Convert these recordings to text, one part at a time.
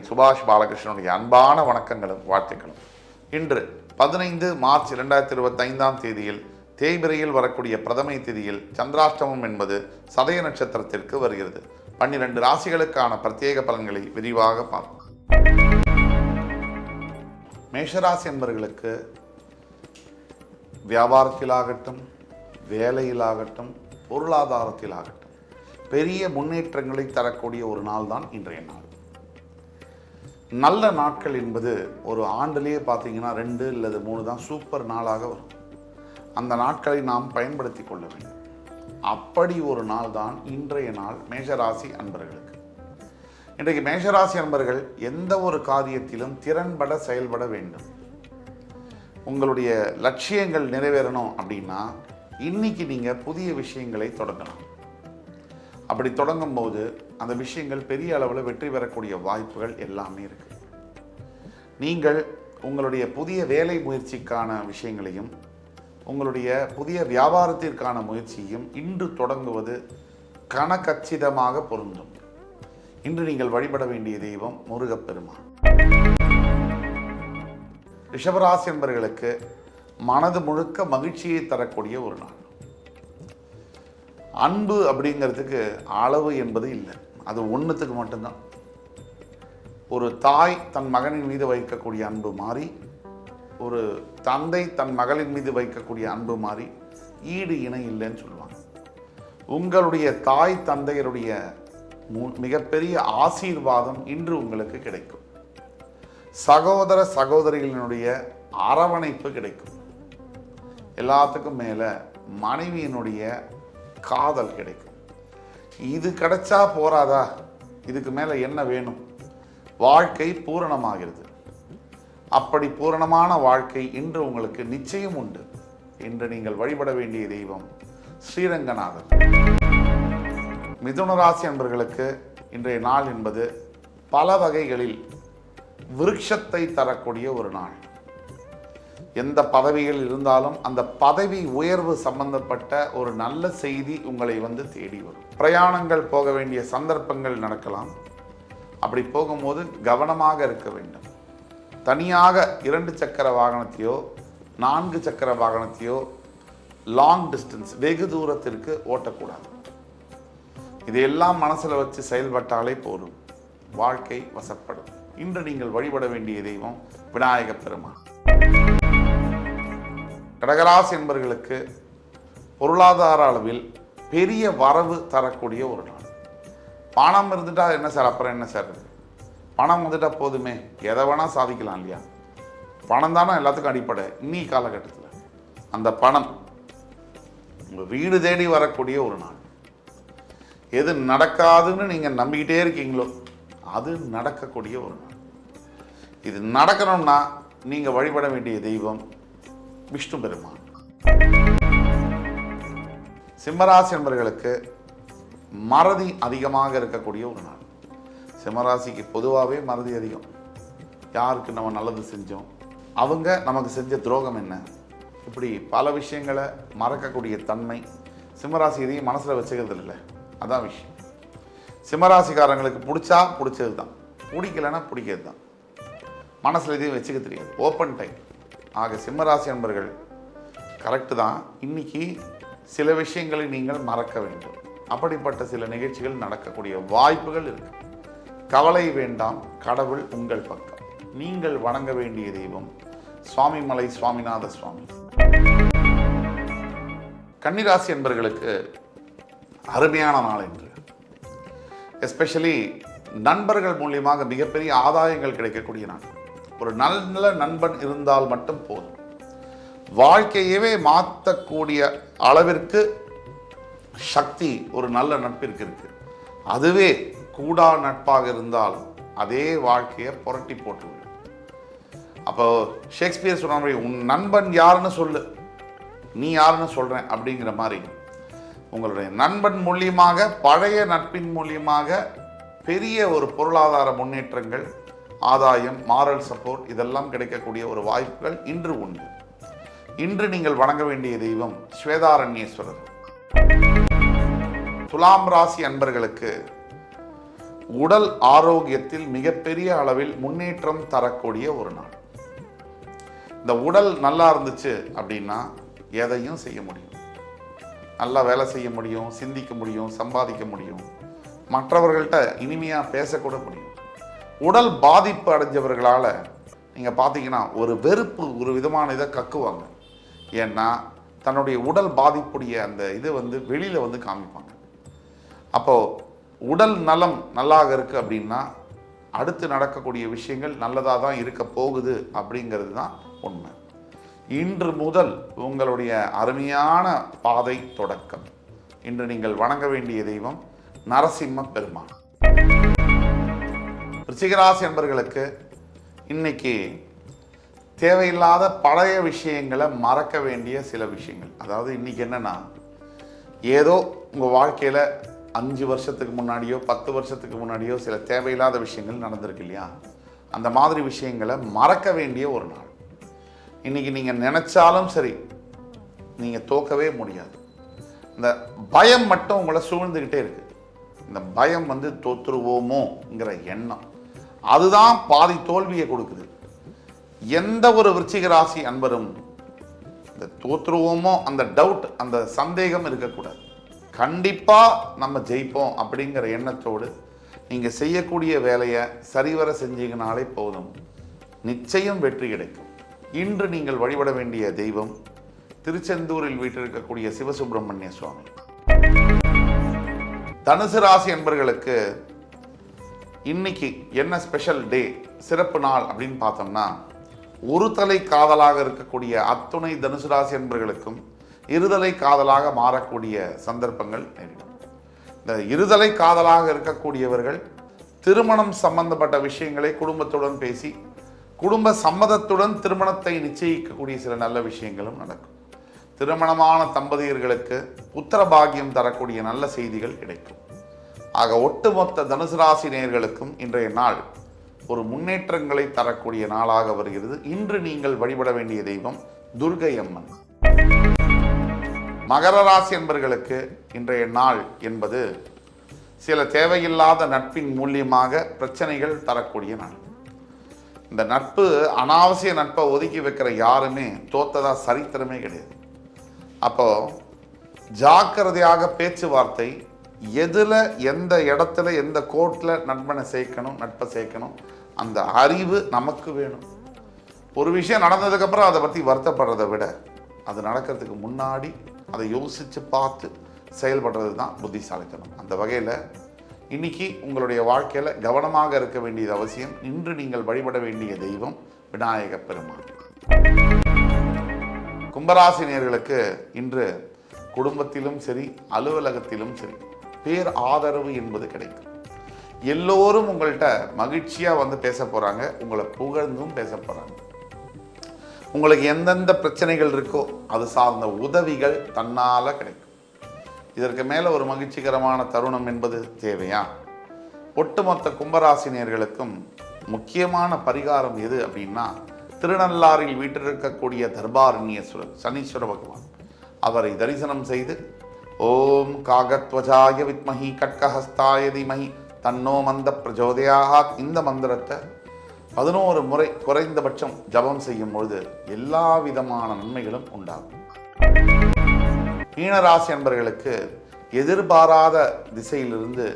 சுபாஷ் பாலகிருஷ்ணனுடைய அன்பான வணக்கங்களும் வாழ்த்துக்களும். இன்று 15 மார்ச் 2025 தேதியில் தேய்பிரையில் வரக்கூடிய பிரதமை திதியில் சந்திராஷ்டமம் என்பது சதய நட்சத்திரத்திற்கு வருகிறது. 12 ராசிகளுக்கான பிரத்யேக பலன்களை விரிவாக பார்ப்போம். மேஷராசி என்பவர்களுக்கு வியாபாரத்திலாகட்டும், வேலையிலாகட்டும், பொருளாதாரத்திலாகட்டும் பெரிய முன்னேற்றங்களை தரக்கூடிய ஒரு நாள் தான் இன்றைய நாள். நல்ல நாட்கள் என்பது ஒரு ஆண்டிலேயே பார்த்தீங்கன்னா 2 அல்லது 3 தான் சூப்பர் நாளாக வரும். அந்த நாட்களை நாம் பயன்படுத்தி கொள்ள வேண்டும். அப்படி ஒரு நாள் தான் இன்றைய நாள் மேஷராசி அன்பர்களுக்கு. இன்றைக்கு மேஷராசி அன்பர்கள் எந்த ஒரு காரியத்திலும் திறன்பட செயல்பட வேண்டும். உங்களுடைய லட்சியங்கள் நிறைவேறணும் அப்படின்னா இன்னைக்கு நீங்கள் புதிய விஷயங்களை தொடங்கலாம். அப்படி தொடங்கும் போது அந்த விஷயங்கள் பெரிய அளவில் வெற்றி பெறக்கூடிய வாய்ப்புகள் எல்லாமே இருக்கு. நீங்கள் உங்களுடைய புதிய வேலை முயற்சிக்கான விஷயங்களையும் உங்களுடைய புதிய வியாபாரத்திற்கான முயற்சியையும் இன்று தொடங்குவது கனகச்சிதமாக பொருந்தும். இன்று நீங்கள் வழிபட வேண்டிய தெய்வம் முருகப்பெருமான். ரிஷபராசி என்பவர்களுக்கு மனது முழுக்க மகிழ்ச்சியை தரக்கூடிய ஒரு நாள். அன்பு அப்படிங்கிறதுக்கு அளவு என்பது இல்லை, அது ஒன்றுத்துக்கு மட்டும்தான். ஒரு தாய் தன் மகனின் மீது வைக்கக்கூடிய அன்பு மாறி, ஒரு தந்தை தன் மகளின் மீது வைக்கக்கூடிய அன்பு மாறி ஈடு இணை இல்லைன்னு சொல்லுவாங்க. உங்களுடைய தாய் தந்தையருடைய மிகப்பெரிய ஆசீர்வாதம் இன்று உங்களுக்கு கிடைக்கும். சகோதர சகோதரிகளினுடைய அரவணைப்பு கிடைக்கும். எல்லாத்துக்கும் மேலே மனைவியினுடைய காதல் கிடைக்கும். இது கிடைச்சா போராதா, இதுக்கு மேலே என்ன வேணும்? வாழ்க்கை பூரணமாகிறது. அப்படி பூரணமான வாழ்க்கை இன்று உங்களுக்கு நிச்சயம் உண்டு. இன்று நீங்கள் வழிபட வேண்டிய தெய்வம் ஸ்ரீரங்கநாதர். மிதுன ராசி அன்பர்களுக்கு இன்றைய நாள் என்பது பல வகைகளில் விருட்சத்தை தரக்கூடிய ஒரு நாள். எந்த பதவிகள் இருந்தாலும் அந்த பதவி உயர்வு சம்பந்தப்பட்ட ஒரு நல்ல செய்தி உங்களை வந்து தேடி வரும். பிரயாணங்கள் போக வேண்டிய சந்தர்ப்பங்கள் நடக்கலாம். அப்படி போகும்போது கவனமாக இருக்க வேண்டும். தனியாக 2 சக்கர வாகனத்தையோ 4 சக்கர வாகனத்தையோ லாங் டிஸ்டன்ஸ் வெகு தூரத்திற்கு ஓட்டக்கூடாது. இதையெல்லாம் மனசில் வச்சு செயல்பட்டாலே போதும், வாழ்க்கை வசப்படும். இன்று நீங்கள் வழிபட வேண்டிய தெய்வம் விநாயக பெருமான். கடகராசி என்பவர்களுக்கு பொருளாதார அளவில் பெரிய வரவு தரக்கூடிய ஒரு நாள். பணம் இருந்துட்டா என்ன சார், அப்புறம் என்ன சார்? பணம் வந்துட்டா போதுமே, எதை வேணால் சாதிக்கலாம் இல்லையா? பணம் தானே எல்லாத்துக்கும் அடிப்படை. இன்னி காலகட்டத்தில் அந்த பணம் உங்கள் வீடு தேடி வரக்கூடிய ஒரு நாள். எது நடக்காதுன்னு நீங்கள் நம்பிக்கிட்டே இருக்கீங்களோ அது நடக்கக்கூடிய ஒரு நாள். இது நடக்கணும்னா நீங்கள் வழிபட வேண்டிய தெய்வம் விஷ்ணு பெருமான். சிம்மராசி என்பவர்களுக்கு மறதி அதிகமாக இருக்கக்கூடிய ஒரு நாள். சிம்மராசிக்கு பொதுவாகவே மறதி அதிகம். யாருக்கு நம்ம நல்லது செஞ்சோம், அவங்க நமக்கு செஞ்ச துரோகம் என்ன, இப்படி பல விஷயங்களை மறக்கக்கூடிய தன்மை சிம்மராசி எதையும் மனசில் வச்சுக்கிறது இல்லை. அதான் விஷயம். சிம்மராசிக்காரங்களுக்கு பிடிச்சா பிடிச்சது தான், பிடிக்கலைன்னா பிடிக்கிறது தான். மனசில் எதையும் வச்சுக்க தெரியாது, ஓப்பன் டைம். ஆக சிம்மராசி என்பர்கள் கரெக்டு தான். இன்னைக்கு சில விஷயங்களை நீங்கள் மறக்க வேண்டும். அப்படிப்பட்ட சில நிகழ்ச்சிகள் நடக்கக்கூடிய வாய்ப்புகள் இருக்கு. கவலை வேண்டாம், கடவுள் உங்கள் பக்கம். நீங்கள் வணங்க வேண்டிய தெய்வம் சுவாமிமலை சுவாமிநாத சுவாமி. கன்னிராசி என்பவர்களுக்கு அருமையான நாள் என்று. எஸ்பெஷலி நண்பர்கள் மூலியமாக மிகப்பெரிய ஆதாயங்கள் கிடைக்கக்கூடிய நாள். ஒரு நல்ல நண்பன் இருந்தால் மட்டும் போதும், வாழ்க்கையவே மாற்றக்கூடிய அளவிற்கு சக்தி ஒரு நல்ல நட்பிற்கு இருக்கு. அதுவே கூடா நட்பாக இருந்தால் அதே வாழ்க்கையை புரட்டி போட்டுவிடும். அப்போ ஷேக்ஸ்பியர் சொன்ன மாதிரி உன் நண்பன் யாருன்னு சொல்லு, நீ யாருன்னு சொல்றேன் அப்படிங்கிற மாதிரி உங்களுடைய நண்பன் மூலியமாக, பழைய நட்பின் மூலியமாக பெரிய ஒரு பொருளாதார முன்னேற்றங்கள், ஆதாயம், மாரல் சப்போர்ட் இதெல்லாம் கிடைக்கக்கூடிய ஒரு வாய்ப்புகள் இன்று உண்டு. இன்று நீங்கள் வணங்க வேண்டிய தெய்வம் ஸ்வேதாரண்யேஸ்வரர். துலாம் ராசி அன்பர்களுக்கு உடல் ஆரோக்கியத்தில் மிகப்பெரிய அளவில் முன்னேற்றம் தரக்கூடிய ஒரு நாள். இந்த உடல் நல்லா இருந்துச்சு அப்படின்னா எதையும் செய்ய முடியும், நல்லா வேலை செய்ய முடியும், சிந்திக்க முடியும், சம்பாதிக்க முடியும், மற்றவர்கள்ட்ட இனிமையாக பேசக்கூட முடியும். உடல் பாதிப்பு அடைஞ்சவர்களால் நீங்கள் பார்த்தீங்கன்னா ஒரு வெறுப்பு, ஒரு விதமான இதை கக்குவாங்க. ஏன்னா தன்னுடைய உடல் பாதிப்புடைய அந்த இது வெளியில் காமிப்பாங்க. அப்போது உடல் நலம் நல்லாக இருக்குது அப்படின்னா அடுத்து நடக்கக்கூடிய விஷயங்கள் நல்லதாக தான் இருக்க போகுது அப்படிங்கிறது தான் உண்மை. இன்று முதல் உங்களுடைய அருமையான பாதை தொடக்கம். இன்று நீங்கள் வணங்க வேண்டிய தெய்வம் நரசிம்ம பெருமான். ரிஷிகராசி என்பவர்களுக்கு இன்னைக்கு தேவையில்லாத பழைய விஷயங்களை மறக்க வேண்டிய சில விஷயங்கள். அதாவது இன்னைக்கு என்னன்னா, ஏதோ உங்கள் வாழ்க்கையில் 5 வருஷத்துக்கு முன்னாடியோ 10 வருஷத்துக்கு முன்னாடியோ சில தேவையில்லாத விஷயங்கள் நடந்திருக்கு இல்லையா, அந்த மாதிரி விஷயங்களை மறக்க வேண்டிய ஒரு நாள். இன்னைக்கு நீங்கள் நினைச்சாலும் சரி நீங்கள் தோக்கவே முடியாது. இந்த பயம் மட்டும் உங்களை சூழ்ந்துக்கிட்டே இருக்கு. இந்த பயம் தோற்றுருவோமோங்கிற எண்ணம் அதுதான் பாதி தோல்வியை கொடுக்குது. எந்த ஒரு விருச்சிக ராசி அன்பரும் இந்த தோற்றுருவோமோ அந்த டவுட், அந்த சந்தேகம் இருக்கக்கூடாது. கண்டிப்பாக நம்ம ஜெயிப்போம் அப்படிங்கிற எண்ணத்தோடு நீங்கள் செய்யக்கூடிய வேலையை சரிவர செஞ்சீங்கனாலே போதும், நிச்சயம் வெற்றி கிடைக்கும். இன்று நீங்கள் வழிபட வேண்டிய தெய்வம் திருச்செந்தூரில் வீற்றிருக்கக்கூடிய சிவசுப்பிரமணிய சுவாமி. தனுசு ராசி என்பவர்களுக்கு இன்னைக்கு என்ன ஸ்பெஷல் டே, சிறப்பு நாள் அப்படின்னு பார்த்தோம்னா, ஒரு தலை காதலாக இருக்கக்கூடிய அத்துணை தனுசு ராசி என்பவர்களுக்கும் இருதலை காதலாக மாறக்கூடிய சந்தர்ப்பங்கள் நேரிடும். இந்த இருதலை காதலாக இருக்கக்கூடியவர்கள் திருமணம் சம்பந்தப்பட்ட விஷயங்களை குடும்பத்துடன் பேசி குடும்ப சம்மதத்துடன் திருமணத்தை நிச்சயிக்கக்கூடிய சில நல்ல விஷயங்களும் நடக்கும். திருமணமான தம்பதியர்களுக்கு புத்திர பாக்கியம் தரக்கூடிய நல்ல செய்திகள் கிடைக்கும். ஆக ஒட்டுமொத்த தனுசு ராசி நேயர்களுக்கும் இன்றைய நாள் ஒரு முன்னேற்றங்களை தரக்கூடிய நாளாக வருகிறது. இன்று நீங்கள் வழிபட வேண்டிய தெய்வம் துர்க்கை அம்மன். மகர ராசி என்பவர்களுக்கு இன்றைய நாள் என்பது சில தேவையில்லாத நட்பின் மூலியமாக பிரச்சனைகள் தரக்கூடிய நாள். இந்த நட்பு, அனாவசிய நட்பை ஒதுக்கி வைக்கிற யாருமே தோத்ததா சரித்திரமே கிடையாது. அப்போ ஜாக்கிரதையாக பேச்சுவார்த்தை, எதில் எந்த இடத்துல எந்த கோர்ட்டில் நட்பனை சேர்க்கணும், நட்பை சேர்க்கணும், அந்த அறிவு நமக்கு வேணும். ஒரு விஷயம் நடந்ததுக்கப்புறம் அதை பற்றி வருத்தப்படுறதை விட அது நடக்கிறதுக்கு முன்னாடி அதை யோசித்து பார்த்து செயல்படுறது தான் புத்திசாலித்தனம். அந்த வகையில் இன்னைக்கு உங்களுடைய வாழ்க்கையில் கவனமாக இருக்க வேண்டியது அவசியம். இன்று நீங்கள் வழிபட வேண்டிய தெய்வம் விநாயக பெருமான். கும்பராசி நேயர்களுக்கு இன்று குடும்பத்திலும் சரி அலுவலகத்திலும் சரி பேர் ஆதரவு என்பது கிடைக்கும். எல்லோரும் உங்கள்கிட்ட மகிழ்ச்சியாக பேச போகிறாங்க, உங்களை புகழ்ந்தும் பேச போகிறாங்க. உங்களுக்கு எந்தெந்த பிரச்சனைகள் இருக்கோ அது சார்ந்த உதவிகள் தன்னால் கிடைக்கும். இதற்கு மேலே ஒரு மகிழ்ச்சிகரமான தருணம் என்பது தேவையா? ஒட்டுமொத்த கும்பராசினியர்களுக்கும் முக்கியமான பரிகாரம் எது அப்படின்னா, திருநள்ளாறில் வீற்றிருக்கக்கூடிய தர்பாரண்யேஸ்வரர் சனீஸ்வர பகவான், அவரை தரிசனம் செய்து ஓம் காகத்வஜாய வித்மஹி கட்கஹஸ்தாய தீமஹி தன்னோ மந்த பிரஜோதயாத் இந்த மந்திரத்தை 11 முறை குறைந்தபட்சம் ஜபம் செய்யும் பொழுது எல்லா விதமான நன்மைகளும் உண்டாகும். மீனராசி என்பவர்களுக்கு எதிர்பாராத திசையிலிருந்து,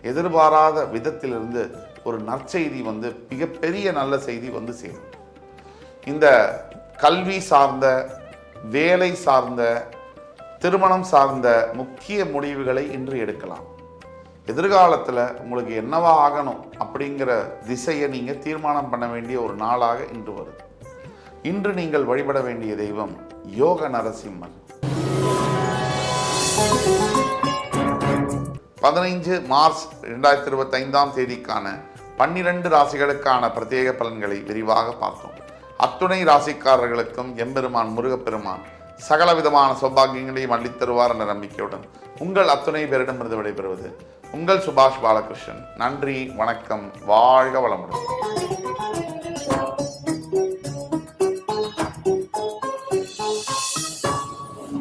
எதிர்பாராத விதத்திலிருந்து ஒரு நற்செய்தி மிகப்பெரிய நல்ல செய்தி சேரும். இந்த கல்வி சார்ந்த, வேலை சார்ந்த, திருமணம் சார்ந்த முக்கிய முடிவுகளை இன்று எடுக்கலாம். எதிர்காலத்தில் உங்களுக்கு என்னவா ஆகணும் அப்படிங்கிற திசையை நீங்கள் தீர்மானம் பண்ண வேண்டிய ஒரு நாளாக இன்று வருது. இன்று நீங்கள் வழிபட வேண்டிய தெய்வம் யோக நரசிம்மர். 15 மார்ச் 2025 தேதிக்கான 12 ராசிகளுக்கான பிரத்யேக பலன்களை விரிவாக பார்த்தோம். அத்துணை ராசிக்காரர்களுக்கும் எம்பெருமான் முருகப்பெருமான் சகல விதமான சௌபாகியங்களையும் அள்ளித்தருவார் என்ற நம்பிக்கையுடன் உங்கள் அத்துணை பேரிடமிருந்து விடைபெறுவது உங்கள் சுபாஷ் பாலகிருஷ்ணன். நன்றி, வணக்கம், வாழ்க வளமுடன்.